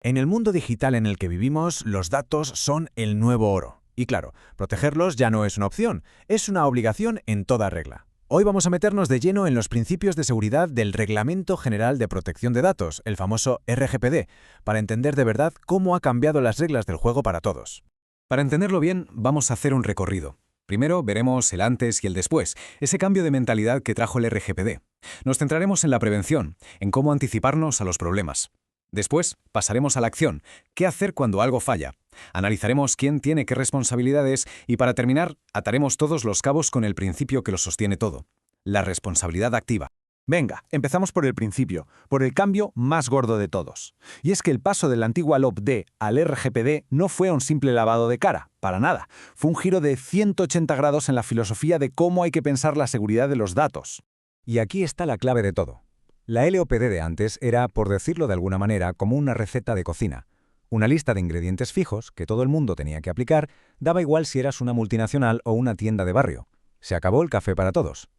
En el mundo digital en el que vivimos, los datos son el nuevo oro. Y claro, protegerlos ya no es una opción, es una obligación en toda regla. Hoy vamos a meternos de lleno en los principios de seguridad del Reglamento General de Protección de Datos, el famoso RGPD, para entender de verdad cómo ha cambiado las reglas del juego para todos. Para entenderlo bien, vamos a hacer un recorrido. Primero veremos el antes y el después, ese cambio de mentalidad que trajo el RGPD. Nos centraremos en la prevención, en cómo anticiparnos a los problemas. Después pasaremos a la acción, qué hacer cuando algo falla. Analizaremos quién tiene qué responsabilidades y para terminar, ataremos todos los cabos con el principio que lo sostiene todo, la responsabilidad activa. Venga, empezamos por el principio, por el cambio más gordo de todos. Y es que el paso de la antigua LOPD al RGPD no fue un simple lavado de cara, para nada. Fue un giro de 180 grados en la filosofía de cómo hay que pensar la seguridad de los datos. Y aquí está la clave de todo. La LOPD de antes era, por decirlo de alguna manera, como una receta de cocina. Una lista de ingredientes fijos que todo el mundo tenía que aplicar, daba igual si eras una multinacional o una tienda de barrio. Se acabó el café para todos.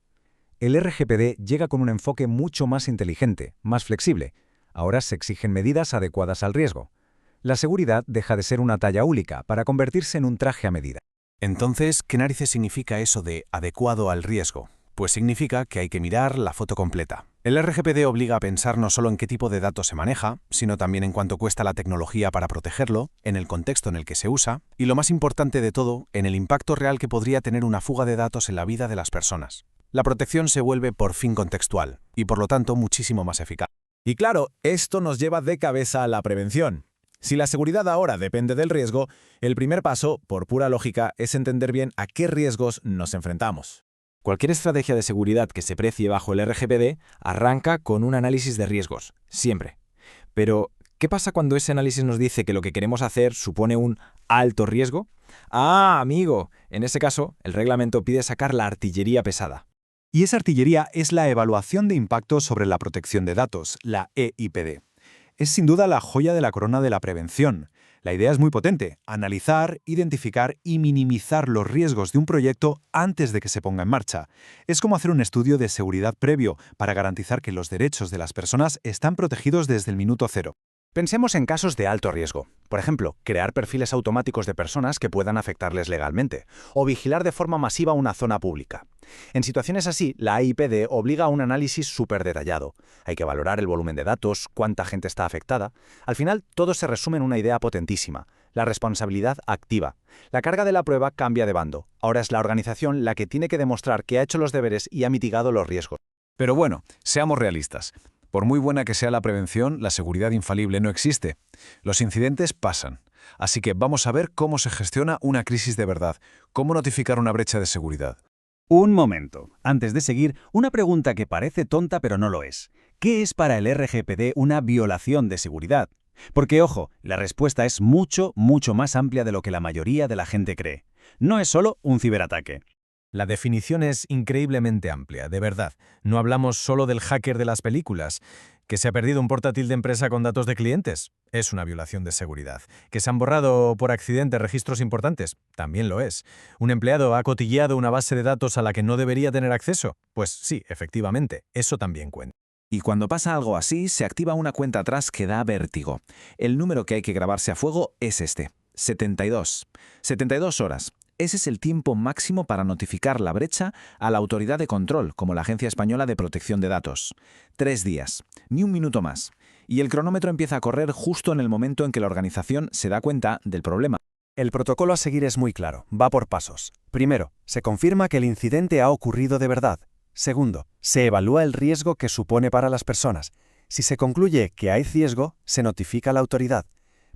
El RGPD llega con un enfoque mucho más inteligente, más flexible. Ahora se exigen medidas adecuadas al riesgo. La seguridad deja de ser una talla única para convertirse en un traje a medida. Entonces, ¿qué narices significa eso de adecuado al riesgo? Pues significa que hay que mirar la foto completa. El RGPD obliga a pensar no solo en qué tipo de datos se maneja, sino también en cuánto cuesta la tecnología para protegerlo, en el contexto en el que se usa, y lo más importante de todo, en el impacto real que podría tener una fuga de datos en la vida de las personas. La protección se vuelve por fin contextual, y por lo tanto muchísimo más eficaz. Y claro, esto nos lleva de cabeza a la prevención. Si la seguridad ahora depende del riesgo, el primer paso, por pura lógica, es entender bien a qué riesgos nos enfrentamos. Cualquier estrategia de seguridad que se precie bajo el RGPD arranca con un análisis de riesgos, siempre. Pero, ¿qué pasa cuando ese análisis nos dice que lo que queremos hacer supone un alto riesgo? Ah, amigo, en ese caso, el reglamento pide sacar la artillería pesada. Y esa artillería es la evaluación de impacto sobre la protección de datos, la EIPD. Es sin duda la joya de la corona de la prevención. La idea es muy potente: analizar, identificar y minimizar los riesgos de un proyecto antes de que se ponga en marcha. Es como hacer un estudio de seguridad previo para garantizar que los derechos de las personas están protegidos desde el minuto cero. Pensemos en casos de alto riesgo. Por ejemplo, crear perfiles automáticos de personas que puedan afectarles legalmente, o vigilar de forma masiva una zona pública. En situaciones así, la AIPD obliga a un análisis súper detallado. Hay que valorar el volumen de datos, cuánta gente está afectada. Al final, todo se resume en una idea potentísima: la responsabilidad activa. La carga de la prueba cambia de bando. Ahora es la organización la que tiene que demostrar que ha hecho los deberes y ha mitigado los riesgos. Pero bueno, seamos realistas. Por muy buena que sea la prevención, la seguridad infalible no existe. Los incidentes pasan. Así que vamos a ver cómo se gestiona una crisis de verdad, cómo notificar una brecha de seguridad. Un momento. Antes de seguir, una pregunta que parece tonta pero no lo es. ¿Qué es para el RGPD una violación de seguridad? Porque, ojo, la respuesta es mucho más amplia de lo que la mayoría de la gente cree. No es solo un ciberataque. La definición es increíblemente amplia, de verdad. No hablamos solo del hacker de las películas, que se ha perdido un portátil de empresa con datos de clientes. Es una violación de seguridad. Que se han borrado por accidente registros importantes. También lo es. ¿Un empleado ha cotilleado una base de datos a la que no debería tener acceso? Pues sí, efectivamente, eso también cuenta. Y cuando pasa algo así, se activa una cuenta atrás que da vértigo. El número que hay que grabarse a fuego es este: 72. 72 horas. Ese es el tiempo máximo para notificar la brecha a la autoridad de control, como la Agencia Española de Protección de Datos. 3 días, ni un minuto más. Y el cronómetro empieza a correr justo en el momento en que la organización se da cuenta del problema. El protocolo a seguir es muy claro, va por pasos. Primero, se confirma que el incidente ha ocurrido de verdad. Segundo, se evalúa el riesgo que supone para las personas. Si se concluye que hay riesgo, se notifica a la autoridad.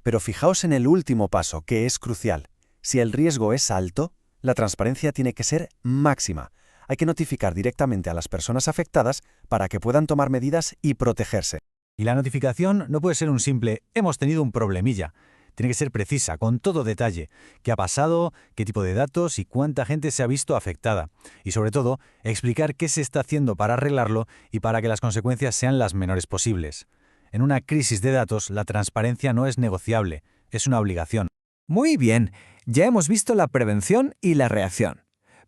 Pero fijaos en el último paso, que es crucial. Si el riesgo es alto, la transparencia tiene que ser máxima. Hay que notificar directamente a las personas afectadas para que puedan tomar medidas y protegerse. Y la notificación no puede ser un simple «hemos tenido un problemilla». Tiene que ser precisa, con todo detalle. ¿Qué ha pasado? ¿Qué tipo de datos? ¿Y cuánta gente se ha visto afectada? Y sobre todo, explicar qué se está haciendo para arreglarlo y para que las consecuencias sean las menores posibles. En una crisis de datos, la transparencia no es negociable, es una obligación. Muy bien, ya hemos visto la prevención y la reacción.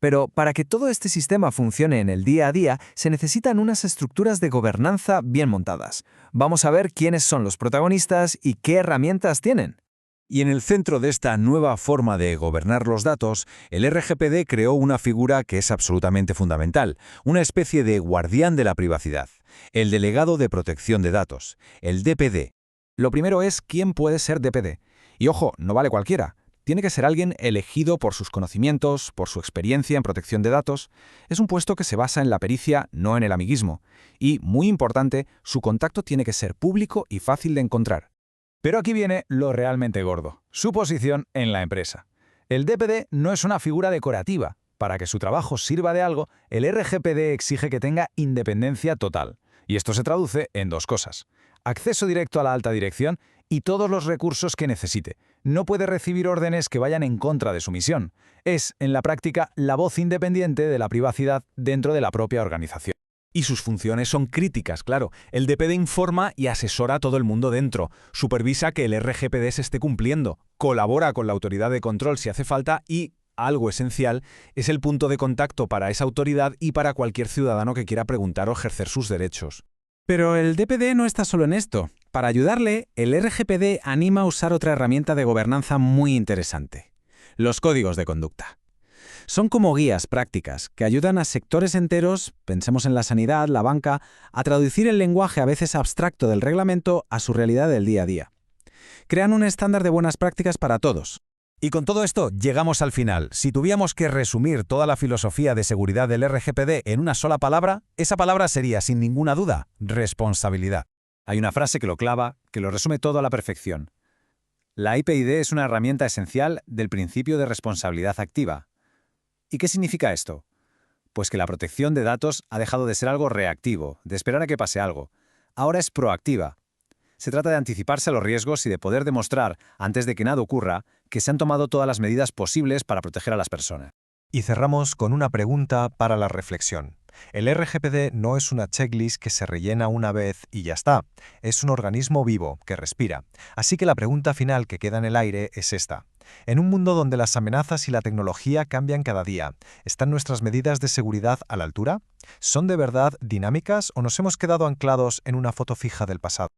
Pero para que todo este sistema funcione en el día a día, se necesitan unas estructuras de gobernanza bien montadas. Vamos a ver quiénes son los protagonistas y qué herramientas tienen. Y en el centro de esta nueva forma de gobernar los datos, el RGPD creó una figura que es absolutamente fundamental, una especie de guardián de la privacidad, el delegado de protección de datos, el DPD. Lo primero es quién puede ser DPD. Y ojo, no vale cualquiera. Tiene que ser alguien elegido por sus conocimientos, por su experiencia en protección de datos. Es un puesto que se basa en la pericia, no en el amiguismo. Y, muy importante, su contacto tiene que ser público y fácil de encontrar. Pero aquí viene lo realmente gordo, su posición en la empresa. El DPD no es una figura decorativa. Para que su trabajo sirva de algo, el RGPD exige que tenga independencia total. Y esto se traduce en dos cosas: acceso directo a la alta dirección y todos los recursos que necesite. No puede recibir órdenes que vayan en contra de su misión. Es, en la práctica, la voz independiente de la privacidad dentro de la propia organización. Y sus funciones son críticas, claro. El DPD informa y asesora a todo el mundo dentro, supervisa que el RGPD se esté cumpliendo, colabora con la autoridad de control si hace falta y, algo esencial, es el punto de contacto para esa autoridad y para cualquier ciudadano que quiera preguntar o ejercer sus derechos. Pero el DPD no está solo en esto. Para ayudarle, el RGPD anima a usar otra herramienta de gobernanza muy interesante: los códigos de conducta. Son como guías prácticas que ayudan a sectores enteros, pensemos en la sanidad, la banca, a traducir el lenguaje a veces abstracto del reglamento a su realidad del día a día. Crean un estándar de buenas prácticas para todos. Y con todo esto llegamos al final. Si tuviéramos que resumir toda la filosofía de seguridad del RGPD en una sola palabra, esa palabra sería, sin ninguna duda, responsabilidad. Hay una frase que lo clava, que lo resume todo a la perfección. La IPID es una herramienta esencial del principio de responsabilidad activa. ¿Y qué significa esto? Pues que la protección de datos ha dejado de ser algo reactivo, de esperar a que pase algo. Ahora es proactiva. Se trata de anticiparse a los riesgos y de poder demostrar, antes de que nada ocurra, que se han tomado todas las medidas posibles para proteger a las personas. Y cerramos con una pregunta para la reflexión. El RGPD no es una checklist que se rellena una vez y ya está. Es un organismo vivo que respira. Así que la pregunta final que queda en el aire es esta. En un mundo donde las amenazas y la tecnología cambian cada día, ¿están nuestras medidas de seguridad a la altura? ¿Son de verdad dinámicas o nos hemos quedado anclados en una foto fija del pasado?